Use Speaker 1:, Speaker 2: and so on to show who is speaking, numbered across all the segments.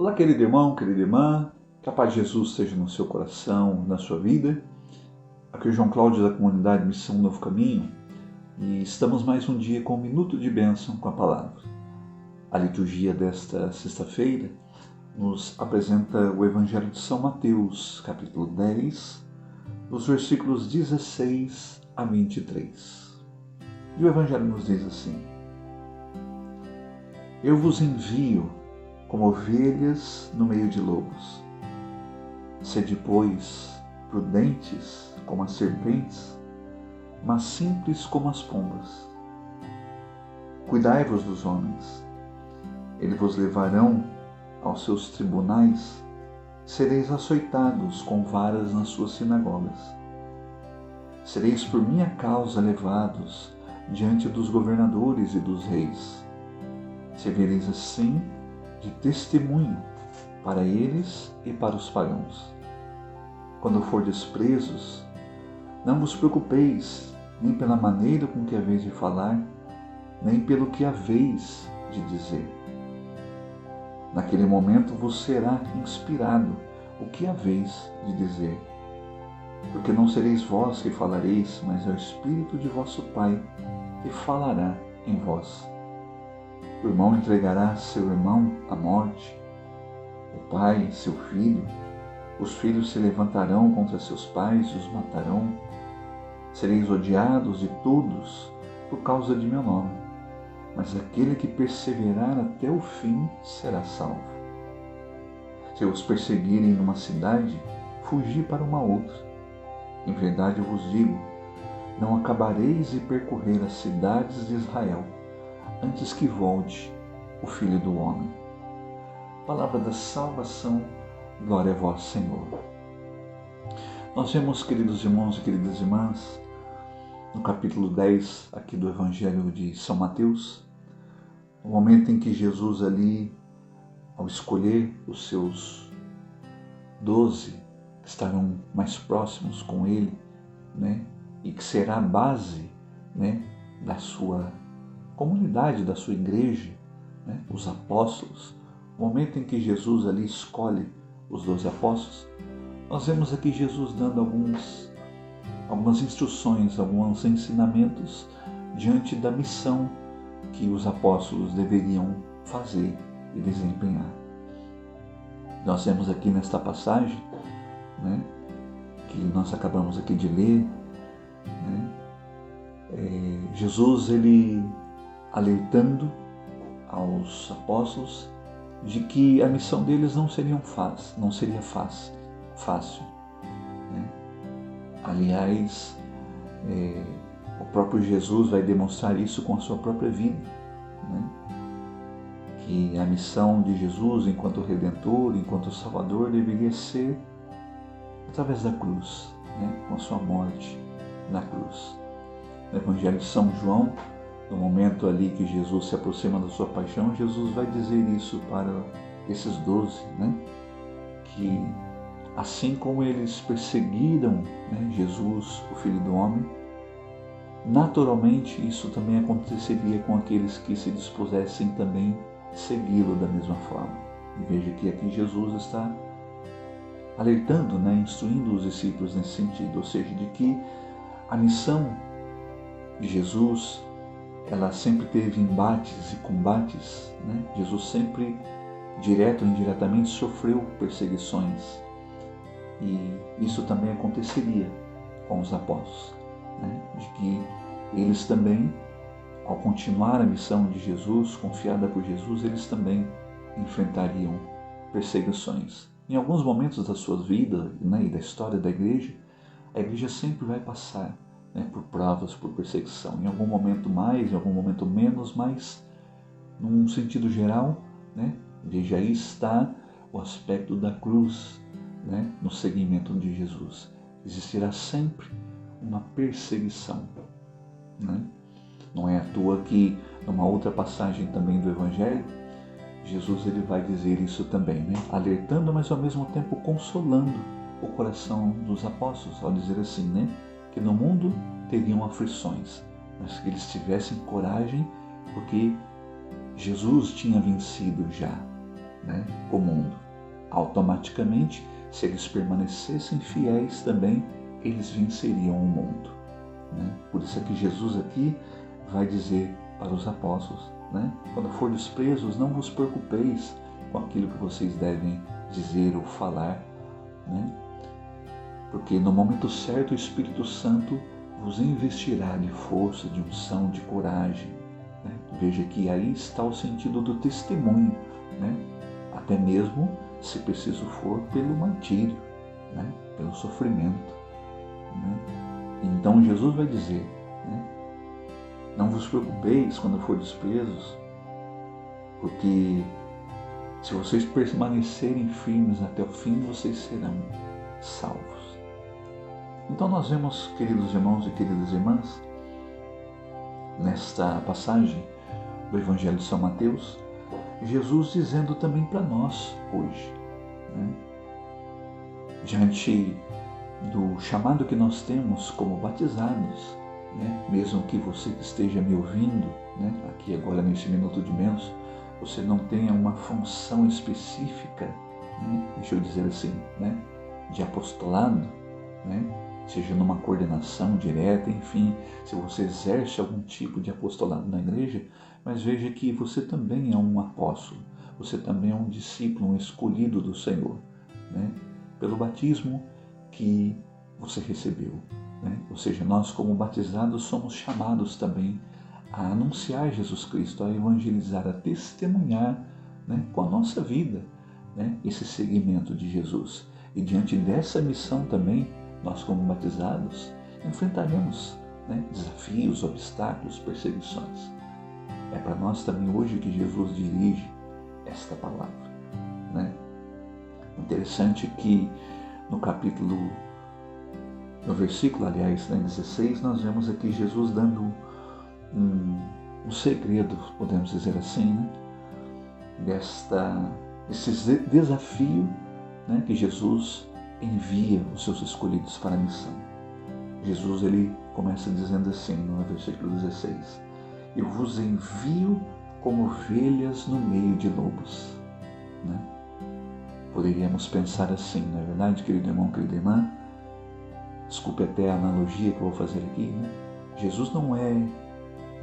Speaker 1: Olá, querido irmão, querida irmã, que a paz de Jesus seja no seu coração, na sua vida. Aqui é o João Cláudio da comunidade Missão Novo Caminho e estamos mais um dia com um minuto de bênção com a palavra. A liturgia desta sexta-feira nos apresenta o Evangelho de São Mateus, capítulo 10, dos versículos 16 a 23. E o Evangelho nos diz assim: Eu vos envio como ovelhas no meio de lobos. Sede, pois, prudentes como as serpentes, mas simples como as pombas. Cuidai-vos dos homens, eles vos levarão aos seus tribunais, sereis açoitados com varas nas suas sinagogas. Sereis por minha causa levados diante dos governadores e dos reis. Servireis assim de testemunho para eles e para os pagãos. Quando fordes presos, não vos preocupeis nem pela maneira com que haveis de falar, nem pelo que haveis de dizer. Naquele momento vos será inspirado o que haveis de dizer, porque não sereis vós que falareis, mas é o Espírito de vosso Pai que falará em vós. O irmão entregará seu irmão à morte, o pai seu filho, os filhos se levantarão contra seus pais e os matarão. Sereis odiados de todos por causa de meu nome, mas aquele que perseverar até o fim será salvo. Se os perseguirem numa cidade, fugi para uma outra. Em verdade eu vos digo, não acabareis de percorrer as cidades de Israel antes que volte o Filho do Homem. Palavra da salvação, glória a vós, Senhor. Nós vemos, queridos irmãos e queridas irmãs, no capítulo 10 aqui do Evangelho de São Mateus, o momento em que Jesus ali, ao escolher os seus 12 que estarão mais próximos com ele, e que será a base, da sua comunidade, da sua igreja, os apóstolos, o momento em que Jesus ali escolhe os 12 apóstolos, nós vemos aqui Jesus dando algumas instruções, alguns ensinamentos diante da missão que os apóstolos deveriam fazer e desempenhar. Nós vemos aqui nesta passagem, que nós acabamos aqui de ler, Jesus ele alertando aos apóstolos de que a missão deles não seria fácil. Aliás, o próprio Jesus vai demonstrar isso com a sua própria vida, que a missão de Jesus enquanto Redentor, enquanto Salvador, deveria ser através da cruz, com a sua morte na cruz. No Evangelho de São João, no momento ali que Jesus se aproxima da sua paixão, Jesus vai dizer isso para esses 12, que assim como eles perseguiram Jesus, o Filho do Homem, naturalmente isso também aconteceria com aqueles que se dispusessem também segui-lo da mesma forma. E veja que aqui Jesus está alertando, instruindo os discípulos nesse sentido, ou seja, de que a missão de Jesus, ela sempre teve embates e combates, Jesus sempre, direto ou indiretamente, sofreu perseguições. E isso também aconteceria com os apóstolos, de que eles também, ao continuar a missão de Jesus, confiada por Jesus, eles também enfrentariam perseguições. Em alguns momentos da sua vida e da história da igreja, a igreja sempre vai passar por provas, por perseguição, em algum momento mais, em algum momento menos, mas num sentido geral, veja, aí está o aspecto da cruz, no seguimento de Jesus. Existirá sempre uma perseguição. Não é à toa que, numa outra passagem também do Evangelho, Jesus ele vai dizer isso também, alertando, mas ao mesmo tempo consolando o coração dos apóstolos, ao dizer assim, que no mundo teriam aflições, mas que eles tivessem coragem, porque Jesus tinha vencido já. né, o mundo. Automaticamente, se eles permanecessem fiéis também, eles venceriam o mundo. Né? Por isso é que Jesus aqui vai dizer para os apóstolos, né? Quando fordes presos, não vos preocupeis com aquilo que vocês devem dizer ou falar, né? Porque no momento certo o Espírito Santo vos investirá de força, de unção, de coragem. Né? Veja que aí está o sentido do testemunho, né? Até mesmo, se preciso for, pelo martírio, né? Pelo sofrimento. Né? Então Jesus vai dizer, né? Não vos preocupeis quando fordes presos, porque se vocês permanecerem firmes até o fim, vocês serão salvos. Então nós vemos, queridos irmãos e queridas irmãs, nesta passagem do Evangelho de São Mateus, Jesus dizendo também para nós hoje, né? Diante do chamado que nós temos como batizados, né? Mesmo que você que esteja me ouvindo, né? Aqui agora nesse minuto de bênção, você não tenha uma função específica, né? Deixa eu dizer assim, né? De apostolado, né? Seja numa coordenação direta, enfim, se você exerce algum tipo de apostolado na igreja, mas veja que você também é um apóstolo, você também é um discípulo, um escolhido do Senhor, né? Pelo batismo que você recebeu, né? Ou seja, nós como batizados somos chamados também a anunciar Jesus Cristo, a evangelizar, a testemunhar, né? Com a nossa vida, né? Esse seguimento de Jesus. E diante dessa missão também, nós como batizados enfrentaremos, né? Desafios, obstáculos, perseguições. É para nós também hoje que Jesus dirige esta palavra, né? Interessante que no versículo, aliás, 16, nós vemos aqui Jesus dando um segredo, podemos dizer assim, né? Esse desafio, né? Que Jesus envia os seus escolhidos para a missão. Jesus, ele começa dizendo assim, no versículo 16, eu vos envio como ovelhas no meio de lobos. Né? Poderíamos pensar assim, não é verdade, querido irmão, querida irmã? Desculpe até a analogia que eu vou fazer aqui, né? Jesus não é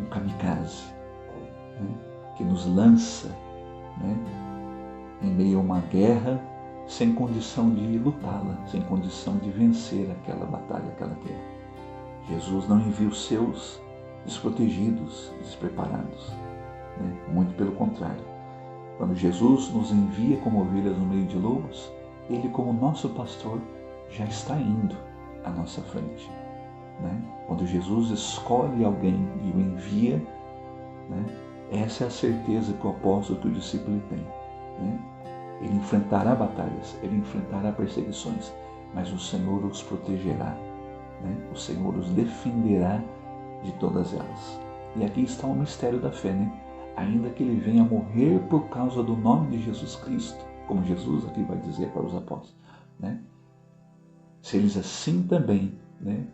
Speaker 1: um kamikaze, né? Que nos lança, né? Em meio a uma guerra sem condição de lutá-la, sem condição de vencer aquela batalha, aquela guerra. Jesus não envia os seus desprotegidos, despreparados, né? Muito pelo contrário. Quando Jesus nos envia como ovelhas no meio de lobos, Ele, como nosso pastor, já está indo à nossa frente. Né? Quando Jesus escolhe alguém e o envia, né? Essa é a certeza que o apóstolo, que o discípulo tem. Né? Ele enfrentará batalhas, ele enfrentará perseguições, mas o Senhor os protegerá. Né? O Senhor os defenderá de todas elas. E aqui está o mistério da fé, né? Ainda que ele venha morrer por causa do nome de Jesus Cristo, como Jesus aqui vai dizer para os apóstolos, né? Se eles assim também, né,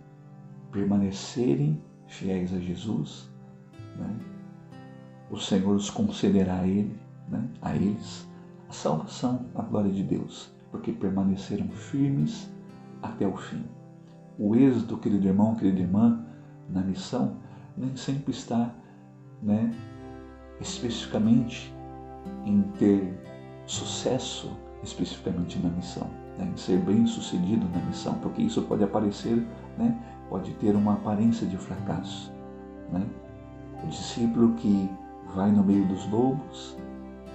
Speaker 1: permanecerem fiéis a Jesus, né, o Senhor os concederá a ele, né, a eles a salvação, a glória de Deus, porque permaneceram firmes até o fim. O êxito, querido irmão, querida irmã, na missão nem sempre está, né, especificamente em ter sucesso especificamente na missão, né? Em ser bem sucedido na missão, porque isso pode aparecer, né? Pode ter uma aparência de fracasso, né? O discípulo que vai no meio dos lobos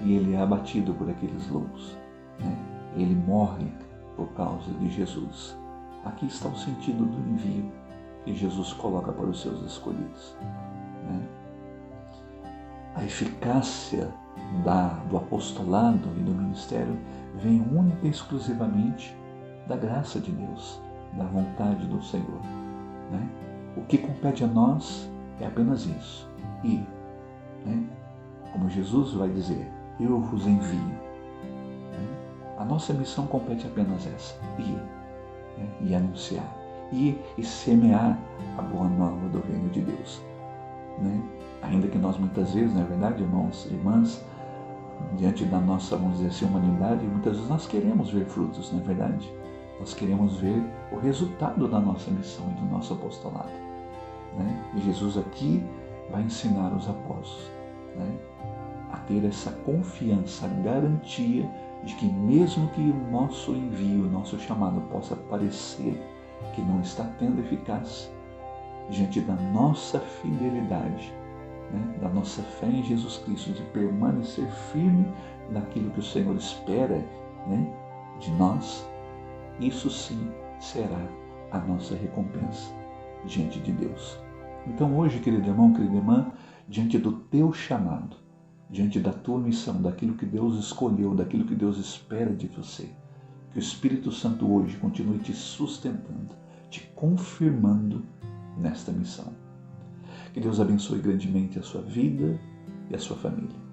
Speaker 1: e ele é abatido por aqueles lobos, né? Ele morre por causa de Jesus. Aqui está o sentido do envio que Jesus coloca para os seus escolhidos, né? A eficácia do apostolado e do ministério vem única e exclusivamente da graça de Deus, da vontade do Senhor. Né? O que compete a nós é apenas isso, ir. Né? Como Jesus vai dizer, eu vos envio. Né? A nossa missão compete apenas essa, ir, né? E anunciar, ir e semear a boa nova do reino de Deus. Né? Ainda que nós muitas vezes, não é verdade, irmãos e irmãs, diante da nossa, vamos dizer assim, humanidade, muitas vezes nós queremos ver frutos, não é verdade? Nós queremos ver o resultado da nossa missão e do nosso apostolado, né? E Jesus aqui vai ensinar os apóstolos, né, a ter essa confiança, a garantia de que mesmo que o nosso envio, o nosso chamado possa parecer que não está tendo eficácia, diante da nossa fidelidade, né, da nossa fé em Jesus Cristo, de permanecer firme naquilo que o Senhor espera, né, de nós, isso sim será a nossa recompensa diante de Deus. Então hoje, querido irmão, querida irmã, diante do teu chamado, diante da tua missão, daquilo que Deus escolheu, daquilo que Deus espera de você, que o Espírito Santo hoje continue te sustentando, te confirmando nesta missão. Que Deus abençoe grandemente a sua vida e a sua família.